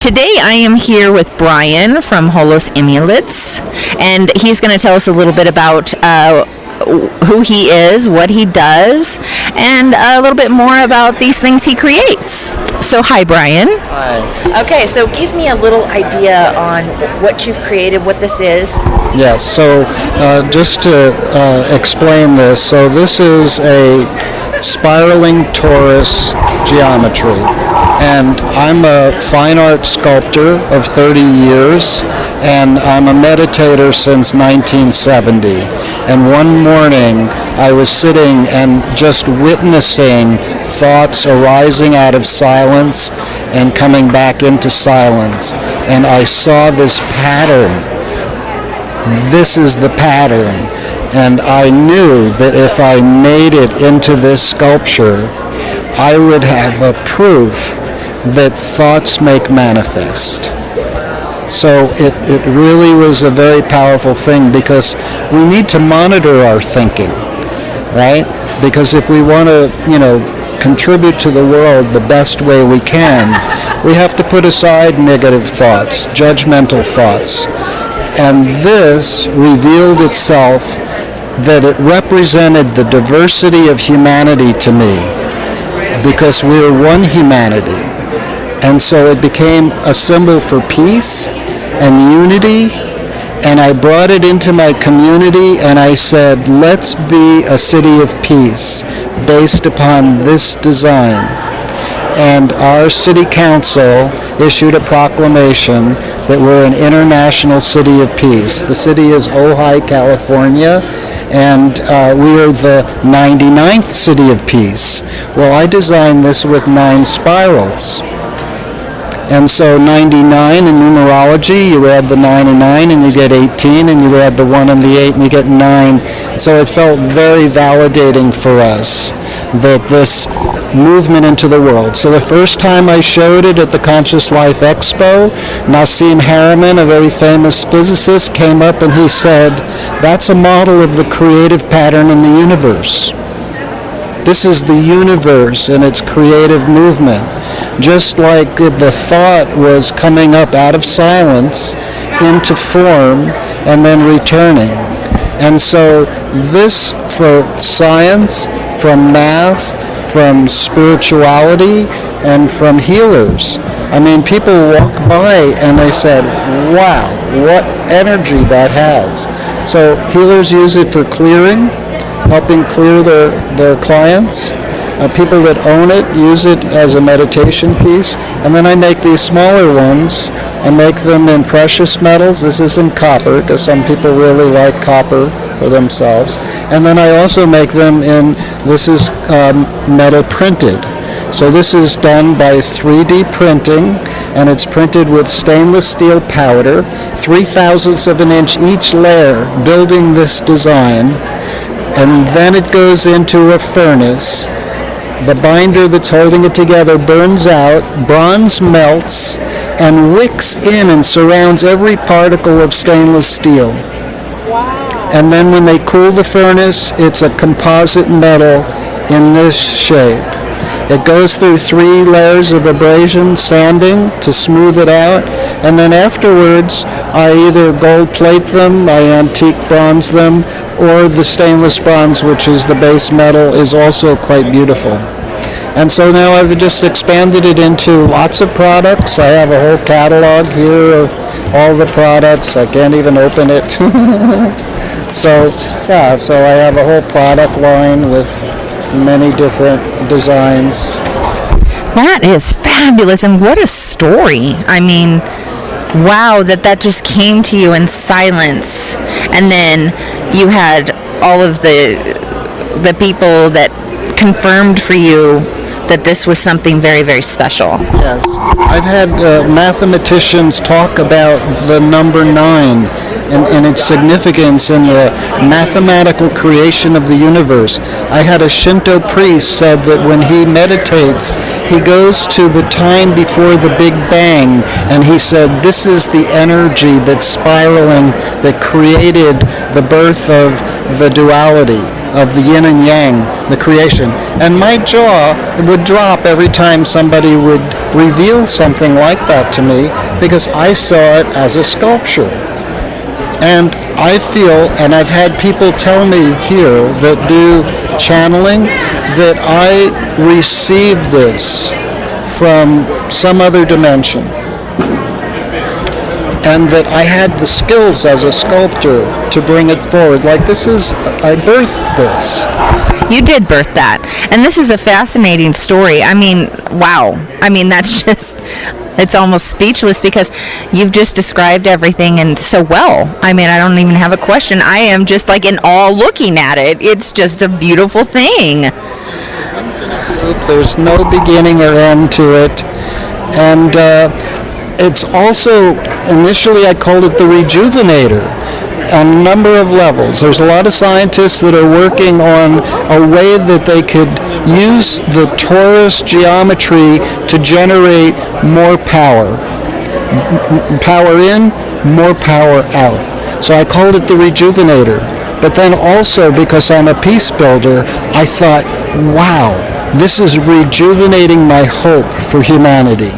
today I am here with Brian from HOLOS Amulets, and he's going to tell us a little bit about who he is, what he does, and a little bit more about these things he creates. So hi, Brian. Hi. Okay, so give me a little idea on what you've created, what this is. Yes, so just to explain this, so this is a spiraling torus geometry, and I'm a fine art sculptor of 30 years, and I'm a meditator since 1970. And one morning I was sitting and just witnessing thoughts arising out of silence and coming back into silence, and I saw this pattern. This is the pattern, and I knew that if I made it into this sculpture, I would have a proof that thoughts make manifest. So it really was a very powerful thing, because we need to monitor our thinking, right? Because if we want to, contribute to the world the best way we can, we have to put aside negative thoughts, judgmental thoughts. And this revealed itself that it represented the diversity of humanity to me, because we are one humanity. And so it became a symbol for peace and unity, and I brought it into my community, and I said, let's be a city of peace based upon this design. And our city council issued a proclamation that we're an international city of peace. The city is Ojai, California, and we are the 99th city of peace. Well, I designed this with 9 spirals. And so 99 in numerology, you add the 9 and 9 and you get 18, and you add the 1 and the 8 and you get 9. So it felt very validating for us that this movement into the world. So the first time I showed it at the Conscious Life Expo, Nassim Haramein, a very famous physicist, came up and he said, that's a model of the creative pattern in the universe. This is the universe and its creative movement. Just like the thought was coming up out of silence into form and then returning. And so this, for science, from math, from spirituality, and from healers. I mean, people walk by and they said, wow, what energy that has. So healers use it for clearing, helping clear their clients. People that own it use it as a meditation piece. And then I make these smaller ones. I make them in precious metals. This is in copper, because some people really like copper for themselves. And then I also make them in, this is metal printed. So this is done by 3D printing, and it's printed with stainless steel powder, 3/1000ths of an inch each layer, building this design. And then it goes into a furnace. The binder that's holding it together burns out, bronze melts, and wicks in and surrounds every particle of stainless steel. Wow. And then when they cool the furnace, it's a composite metal in this shape. It goes through 3 layers of abrasion, sanding to smooth it out, and then afterwards I either gold plate them, I antique bronze them, or the stainless bronze, which is the base metal, is also quite beautiful. And so now I've just expanded it into lots of products. I have a whole catalog here of all the products. I can't even open it. So I have a whole product line with many different designs. That is fabulous, and what a story. I mean, wow, that just came to you in silence, and then you had all of the people that confirmed for you that this was something very, very special. Yes. I've had mathematicians talk about the number 9 and its significance in the mathematical creation of the universe. I had a Shinto priest said that when he meditates, he goes to the time before the Big Bang, and he said this is the energy that's spiraling that created the birth of the duality, of the yin and yang, the creation. And my jaw would drop every time somebody would reveal something like that to me because I saw it as a sculpture. And I feel, and I've had people tell me here that do channeling, that I received this from some other dimension. And that I had the skills as a sculptor to bring it forward. Like I birthed this. You did birth that. And this is a fascinating story. I mean, wow. I mean, that's just, it's almost speechless because you've just described everything and so well. I mean, I don't even have a question. I am just like in awe looking at it. It's just a beautiful thing. There's no beginning or end to it. And it's also, initially I called it the Rejuvenator on a number of levels. There's a lot of scientists that are working on a way that they could use the torus geometry to generate more power. Power in, more power out. So I called it the Rejuvenator. But then also, because I'm a peace builder, I thought, wow, this is rejuvenating my hope for humanity.